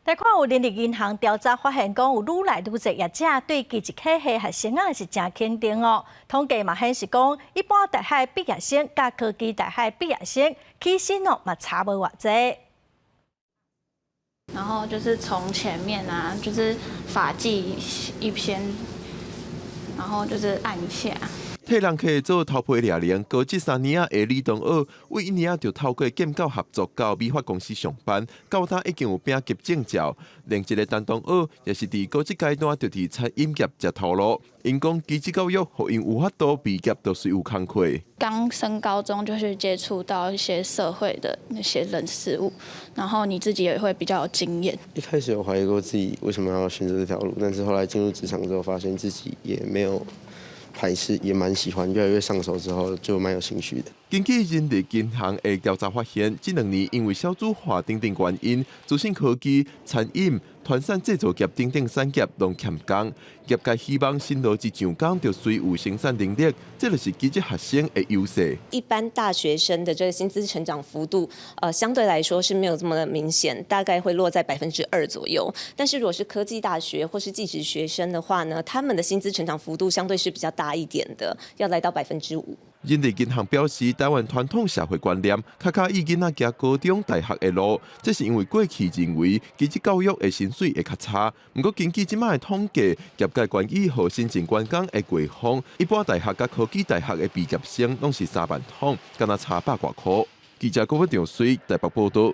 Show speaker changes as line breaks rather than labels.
贷款有人力银行调查发现，讲有愈来愈侪业者对基职科系学生是真肯定哦。统计嘛显示讲，一般大学毕业生甲科技大学毕业生起薪嘛差无偌济。
然后就是从前面啊，就是发髻一偏，然后就是按一下。
替人客做头皮疗龄，高职3年的李东二，为1年就透过建教合作到美发公司上班，到他已经有丙级证照。另一个陈东二也是伫高职阶段就伫餐饮业食头路。因讲基职教育，互因有法度毕业都是有工课。
刚升高中就去接触到一些社会的那些人事物，然后你自己也会比较有经验。
一开始有怀疑过自己为什么要选择这条路，但是后来进入职场之后，发现自己也没有排斥，也蛮喜欢，越来越上手之后就蛮有兴趣的。
根据人力银行的调查发现，这2年因为少子化等等原因，资讯科技、餐饮、团膳制造业等等产业拢欠工。业界希望新劳资上岗就需有生产能力，这就是基职学生的优势。
一般大学生的这个薪资成长幅度，相对来说是没有这么的明显，大概会落在2%左右。但是如果是科技大学或是技职学生的话呢，他们的薪资成长幅度相对是比较大一点的，要来到5%。
人力银行表示，台湾传统社会观念较以囡仔行高中、大学的路，这是因为过去认为基职教育的薪水会较差。不过根据即摆的统计，业界关于和申请员工的过方，一般大学甲科技大学的毕业生拢是3万桶，敢若差100多块。记者郭文长随台北报道。